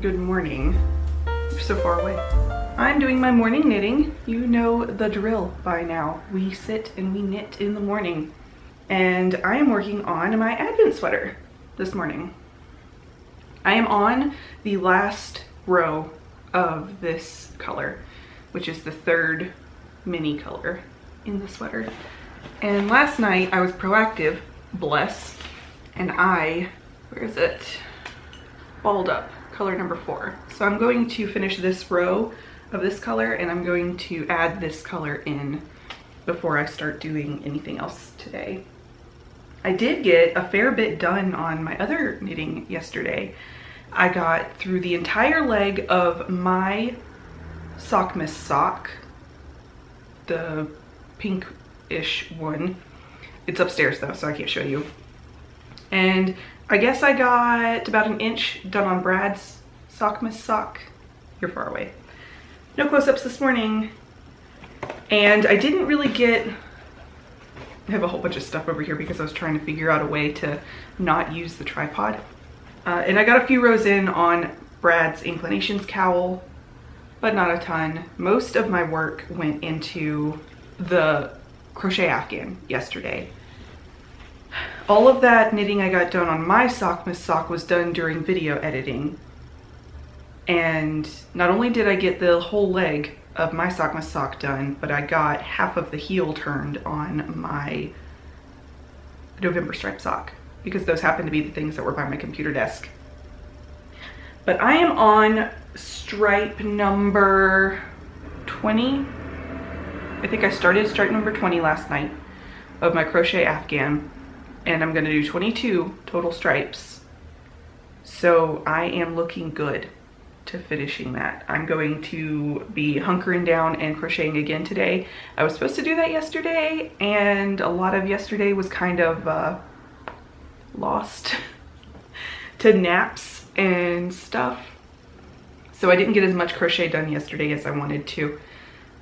Good morning. You're so far away. I'm doing my morning knitting. You know the drill by now. We sit and we knit in the morning. And I am working on my Advent sweater this morning. I am on the last row of this color, which is the third mini color in the sweater. And last night I was proactive, bless, and where is it? Balled up, color number 4. So I'm going to finish this row of this color and I'm going to add this color in before I start doing anything else today. I did get a fair bit done on my other knitting yesterday. I got through the entire leg of my Vlogmas sock, the pink-ish one. It's upstairs though, so I can't show you. And I guess I got about an inch done on Brad's Vlogmas sock. You're far away. No close-ups this morning. And I didn't really get, I have a whole bunch of stuff over here because I was trying to figure out a way to not use the tripod. And I got a few rows in on Brad's Inclinations cowl, but not a ton. Most of my work went into the crochet afghan yesterday. All of that knitting I got done on my Vlogmas sock was done during video editing. And not only did I get the whole leg of my Vlogmas sock done, but I got half of the heel turned on my November stripe sock, because those happen to be the things that were by my computer desk. But I am on stripe number 20. I think I started stripe number 20 last night of my crochet afghan, and I'm gonna do 22 total stripes. So I am looking good to finishing that. I'm going to be hunkering down and crocheting again today. I was supposed to do that yesterday, and a lot of yesterday was kind of lost to naps and stuff. So I didn't get as much crochet done yesterday as I wanted to.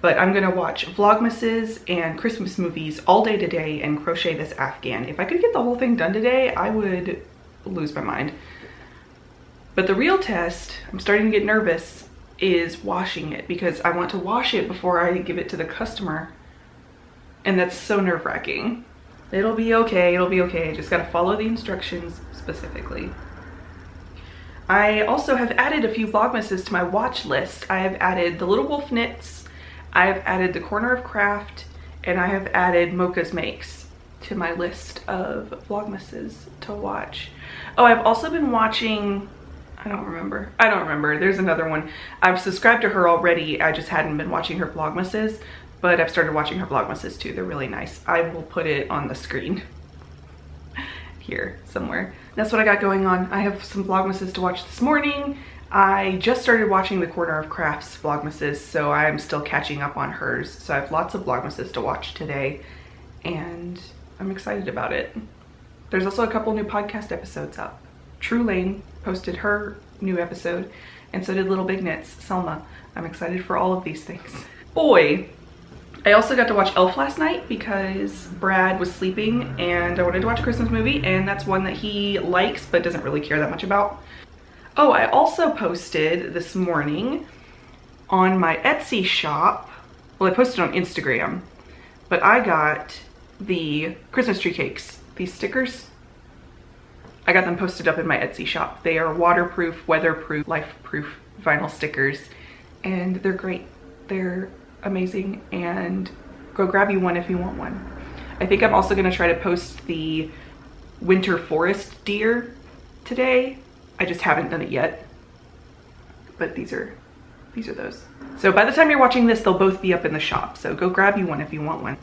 But I'm gonna watch Vlogmases and Christmas movies all day today and crochet this afghan. If I could get the whole thing done today, I would lose my mind. But the real test, I'm starting to get nervous, is washing it, because I want to wash it before I give it to the customer. And that's so nerve-wracking. It'll be okay, it'll be okay. I just gotta follow the instructions specifically. I also have added a few Vlogmases to my watch list. I have added the Little Wolf Knits, I have added the Corner of Craft, and I have added Mocha's Makes to my list of Vlogmases to watch. Oh, I've also been watching, I don't remember. There's another one. I've subscribed to her already. I just hadn't been watching her Vlogmases, but I've started watching her Vlogmases too. They're really nice. I will put it on the screen here somewhere. That's what I got going on. I have some Vlogmases to watch this morning. I just started watching the Corner of Crafts Vlogmases, so I'm still catching up on hers. So I have lots of Vlogmases to watch today, and I'm excited about it. There's also a couple new podcast episodes up. True Lane posted her new episode, and so did Little Big Knits, Selma. I'm excited for all of these things. Boy, I also got to watch Elf last night because Brad was sleeping and I wanted to watch a Christmas movie, and that's one that he likes but doesn't really care that much about. Oh, I also posted this morning on my Etsy shop. Well, I posted on Instagram, but I got the Christmas tree cakes, these stickers. I got them posted up in my Etsy shop. They are waterproof, weatherproof, life-proof vinyl stickers, and they're great. They're amazing, and go grab you one if you want one. I think I'm also gonna try to post the winter forest deer today. I just haven't done it yet, but these are those. So by the time you're watching this, they'll both be up in the shop. So go grab you one if you want one.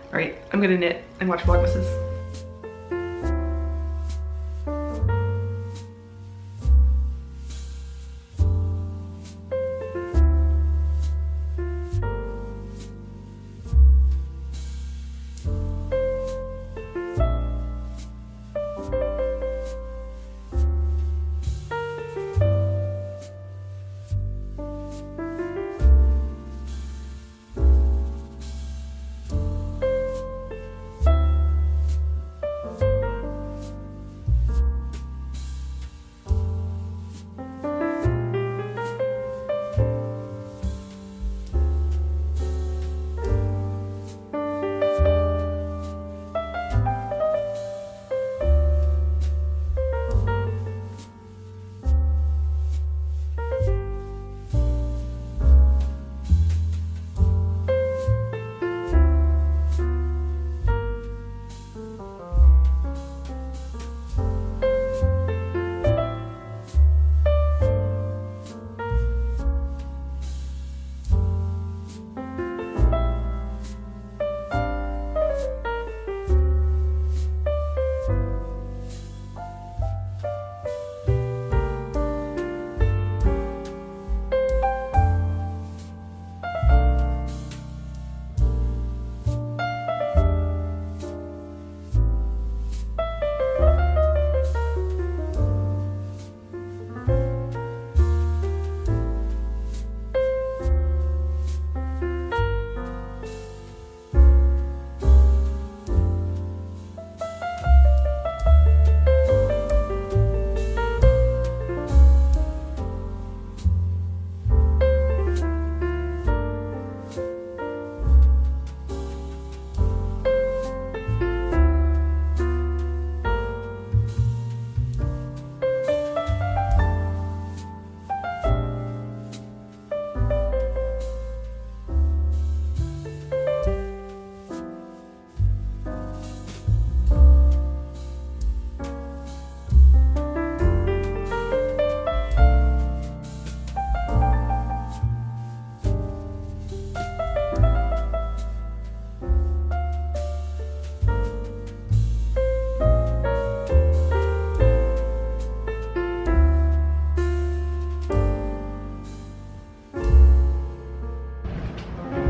All right, I'm gonna knit and watch Vlogmases.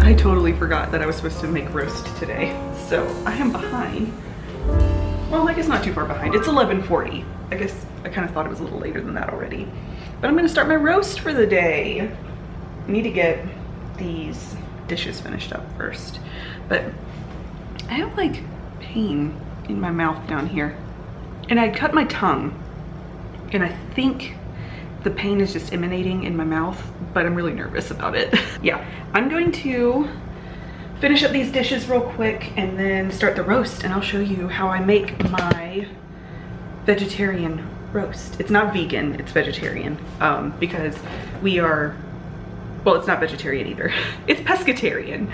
I totally forgot that I was supposed to make roast today. So I am behind. Well, I guess not too far behind. It's 11:40. I guess I kind of thought it was a little later than that already. But I'm gonna start my roast for the day. I need to get these dishes finished up first. But I have like pain in my mouth down here. And I cut my tongue. And I think the pain is just emanating in my mouth, but I'm really nervous about it. Yeah, I'm going to finish up these dishes real quick and then start the roast, and I'll show you how I make my vegetarian roast. It's not vegan, it's vegetarian, because we are, well, it's not vegetarian either. It's pescatarian.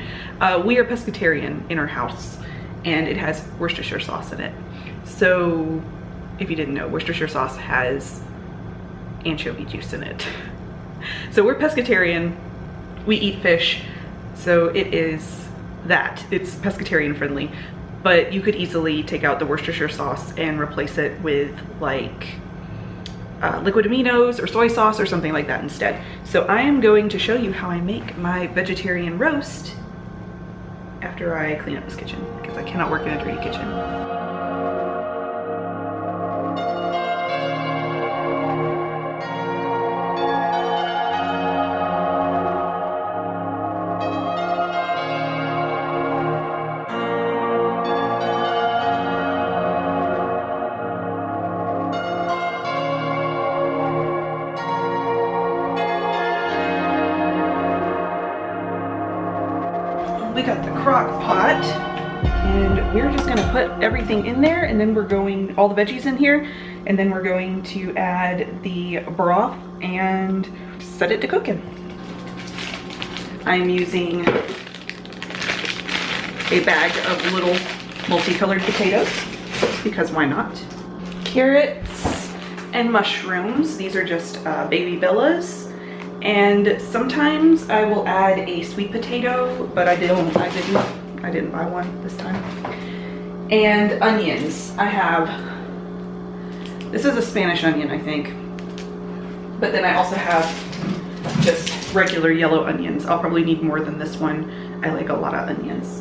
We are pescatarian in our house, and it has Worcestershire sauce in it. So if you didn't know, Worcestershire sauce has anchovy juice in it. So we're pescatarian, we eat fish, so it is that. It's pescatarian friendly, but you could easily take out the Worcestershire sauce and replace it with like liquid aminos or soy sauce or something like that instead. So I am going to show you how I make my vegetarian roast after I clean up this kitchen, because I cannot work in a dirty kitchen. We got the crock pot, and we're just gonna put everything in there, and then we're going, all the veggies in here, and then we're going to add the broth and set it to cooking. I'm using a bag of little multicolored potatoes, because why not? Carrots and mushrooms. These are just baby bellas. And sometimes I will add a sweet potato, but I didn't buy one this time. And onions. I have, this is a Spanish onion, I think. But then I also have just regular yellow onions. I'll probably need more than this one. I like a lot of onions.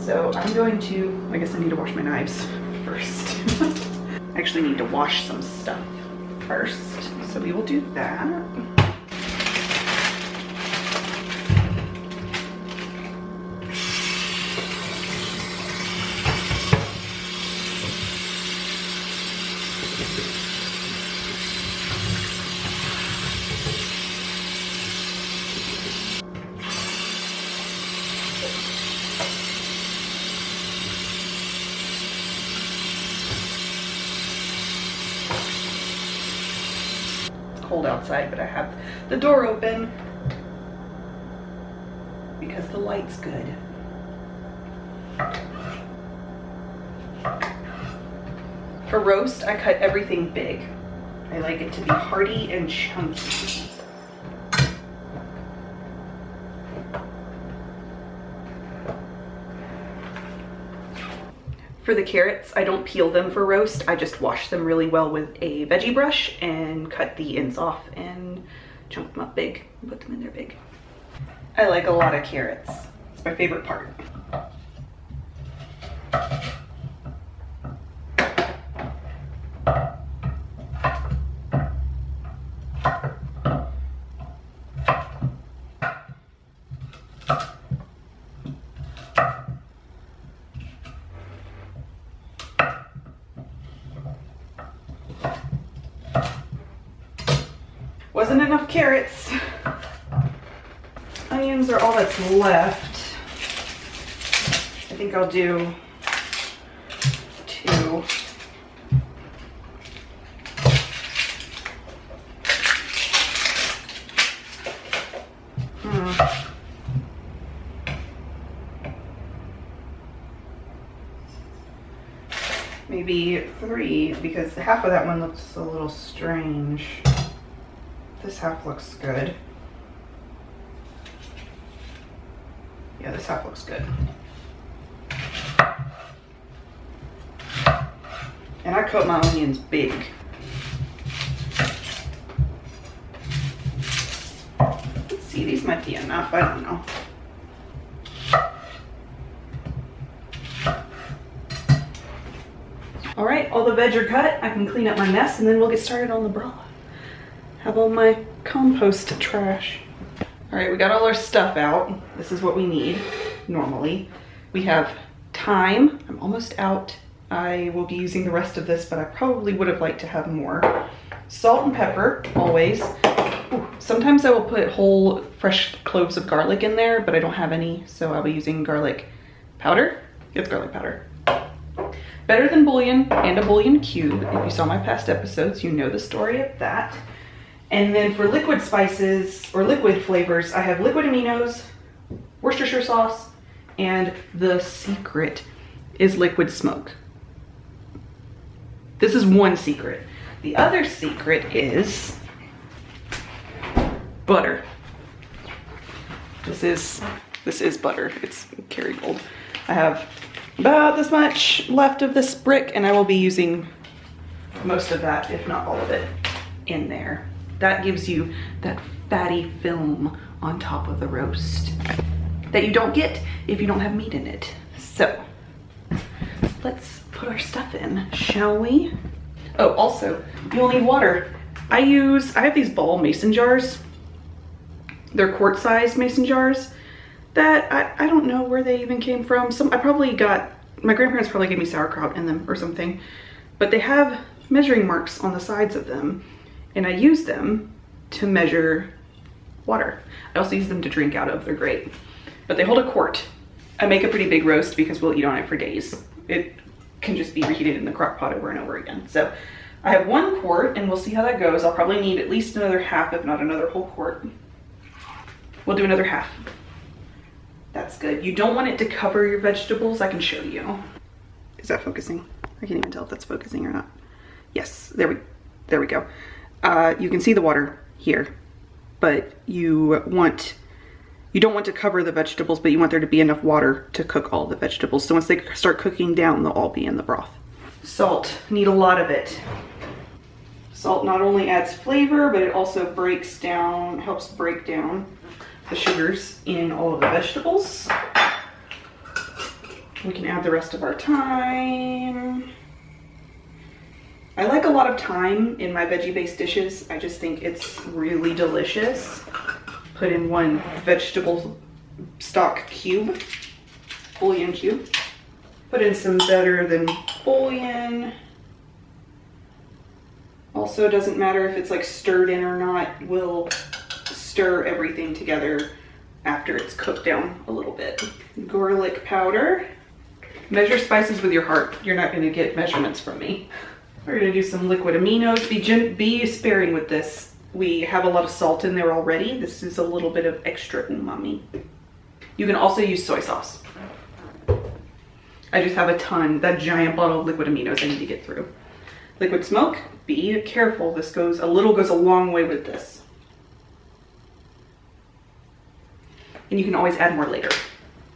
So I'm going to, I guess I need to wash my knives first. I actually need to wash some stuff first. So we will do that. Cold outside, but I have the door open because the light's good. For roast, I cut everything big. I like it to be hearty and chunky. For the carrots, I don't peel them for roast. I just wash them really well with a veggie brush and cut the ends off and chunk them up big and put them in there big. I like a lot of carrots. It's my favorite part. Wasn't enough carrots. Onions are all that's left. I think I'll do 2. Maybe 3, because half of that one looks a little strange. This half looks good. Yeah, this half looks good. And I cut my onions big. Let's see, these might be enough, I don't know. all the veg are cut, I can clean up my mess and then we'll get started on the broth. Have all my compost trash. All right, we got all our stuff out. This is what we need normally. We have thyme. I'm almost out. I will be using the rest of this, but I probably would have liked to have more. Salt and pepper, always. Ooh, sometimes I will put whole fresh cloves of garlic in there, but I don't have any, so I'll be using garlic powder. It's garlic powder. Better than bouillon and a bouillon cube. If you saw my past episodes, you know the story of that. And then for liquid spices or liquid flavors, I have liquid aminos, Worcestershire sauce, and the secret is liquid smoke. This is one secret. The other secret is butter. This is butter. It's Kerrygold. I have about this much left of this brick, and I will be using most of that, if not all of it, in there. That gives you that fatty film on top of the roast that you don't get if you don't have meat in it. So let's put our stuff in, shall we? Oh, also, you'll need water. I have these ball mason jars. They're quart-sized mason jars that I don't know where they even came from. My grandparents probably gave me sauerkraut in them or something, but they have measuring marks on the sides of them, and I use them to measure water. I also use them to drink out of. They're great, but they hold a quart. I make a pretty big roast because we'll eat on it for days. It can just be reheated in the crock pot over and over again. So I have 1 quart, and we'll see how that goes. I'll probably need at least another half, if not another whole quart. We'll do another half. That's good. You don't want it to cover your vegetables. I can show you. Is that focusing? I can't even tell if that's focusing or not. Yes, there we go. You can see the water here, but you don't want to cover the vegetables, but you want there to be enough water to cook all the vegetables. So once they start cooking down, they'll all be in the broth. Salt, need a lot of it. Salt not only adds flavor, but it also helps break down the sugars in all of the vegetables. We can add the rest of our thyme. I like a lot of thyme in my veggie-based dishes. I just think it's really delicious. Put in 1 vegetable stock cube, bouillon cube. Put in some better than bouillon. Also, doesn't matter if it's like stirred in or not. We'll stir everything together after it's cooked down a little bit. Garlic powder. Measure spices with your heart. You're not going to get measurements from me. We're going to do some liquid aminos. Be sparing with this. We have a lot of salt in there already. This is a little bit of extra umami. You can also use soy sauce. I just have a ton, that giant bottle of liquid aminos I need to get through. Liquid smoke, be careful. This goes a long way with this. And you can always add more later.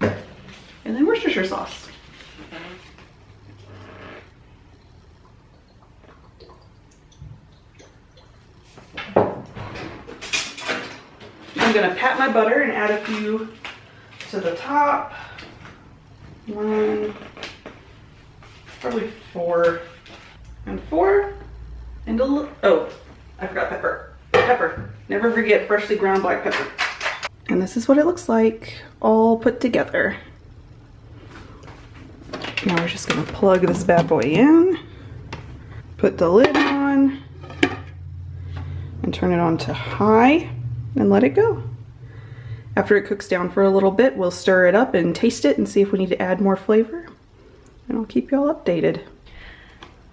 And then Worcestershire sauce. I'm gonna pat my butter and add a few to the top. 1, probably 4, and 4, and a little, oh, I forgot pepper. Pepper, never forget freshly ground black pepper. And this is what it looks like all put together. Now we're just gonna plug this bad boy in, put the lid on, and turn it on to high, and let it go. After it cooks down for a little bit, we'll stir it up and taste it and see if we need to add more flavor. And I'll keep y'all updated.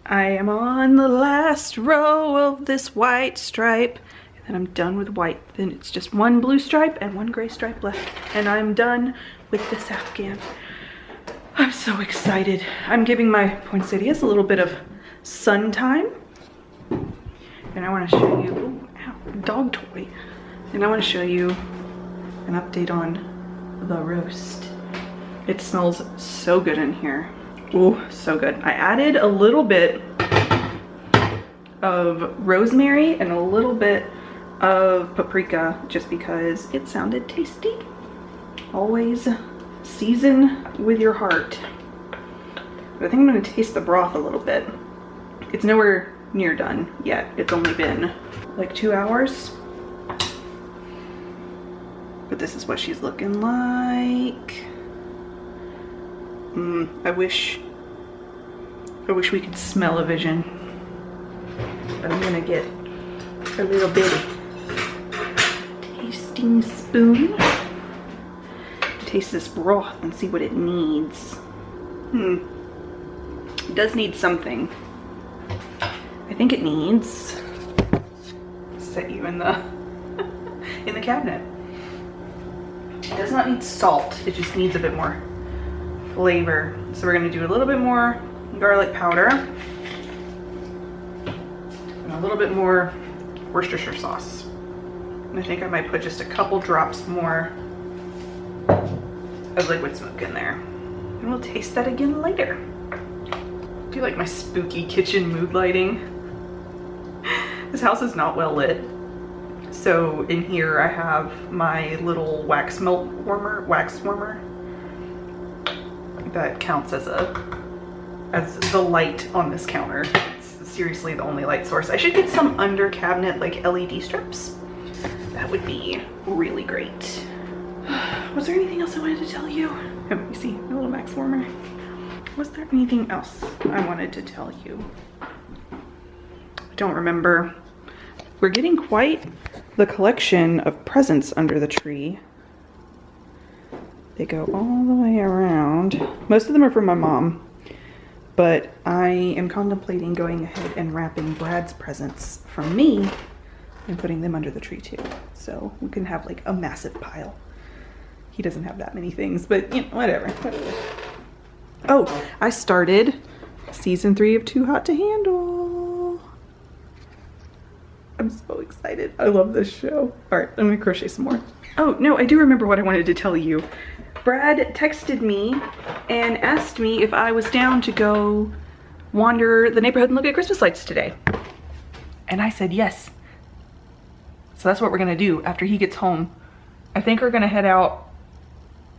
I am on the last row of this white stripe. And then I'm done with white. Then it's just 1 blue stripe and 1 gray stripe left. And I'm done with this Afghan. I'm so excited. I'm giving my poinsettias a little bit of sun time. And I want to show you, ooh, ow, dog toy. And I want to show you an update on the roast. It smells so good in here. Ooh, so good. I added a little bit of rosemary and a little bit of paprika just because it sounded tasty. Always season with your heart. But I think I'm gonna taste the broth a little bit. It's nowhere near done yet. It's only been like 2 hours. But this is what she's looking like. I wish we could smell a vision. But I'm gonna get a little bitty tasting spoon. Taste this broth and see what it needs. It does need something. I think it needs, set you in the in the cabinet. It does not need salt, it just needs a bit more flavor. So we're gonna do a little bit more garlic powder and a little bit more Worcestershire sauce. And I think I might put just a couple drops more of liquid smoke in there. And we'll taste that again later. Do you like my spooky kitchen mood lighting? This house is not well lit. So in here I have my little wax warmer that counts as the light on this counter. It's seriously the only light source. I should get some under cabinet like LED strips. That would be really great. Was there anything else I wanted to tell you? Oh, you see, a little wax warmer. Was there anything else I wanted to tell you? I don't remember. We're getting quite the collection of presents under the tree. They go all the way around. Most of them are from my mom, but I am contemplating going ahead and wrapping Brad's presents from me and putting them under the tree too. So we can have like a massive pile. He doesn't have that many things, but you know, whatever. Oh, I started season 3 of Too Hot to Handle. I'm so excited. I love this show. All right, I'm gonna crochet some more. Oh no, I do remember what I wanted to tell you. Brad texted me and asked me if I was down to go wander the neighborhood and look at Christmas lights today. And I said yes. So that's what we're gonna do after he gets home. I think we're gonna head out.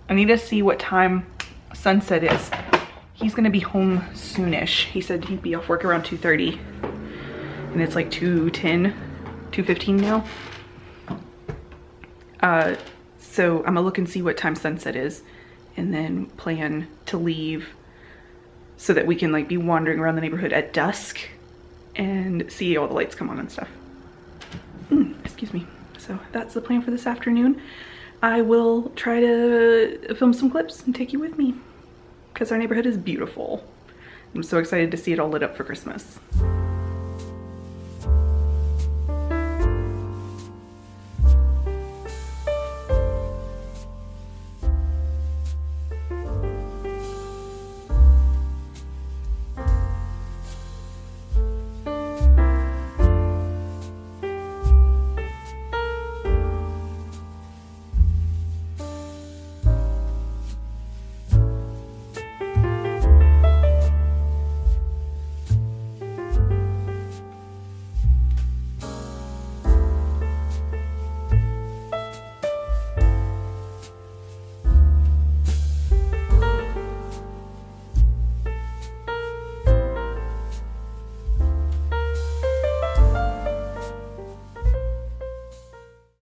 I need to see what time sunset is. He's gonna be home soonish. He said he'd be off work around 2:30. And it's like 2:10, 2:15 now. So I'm gonna look and see what time sunset is and then plan to leave so that we can like be wandering around the neighborhood at dusk and see all the lights come on and stuff. Excuse me. So that's the plan for this afternoon. I will try to film some clips and take you with me because our neighborhood is beautiful. I'm so excited to see it all lit up for Christmas.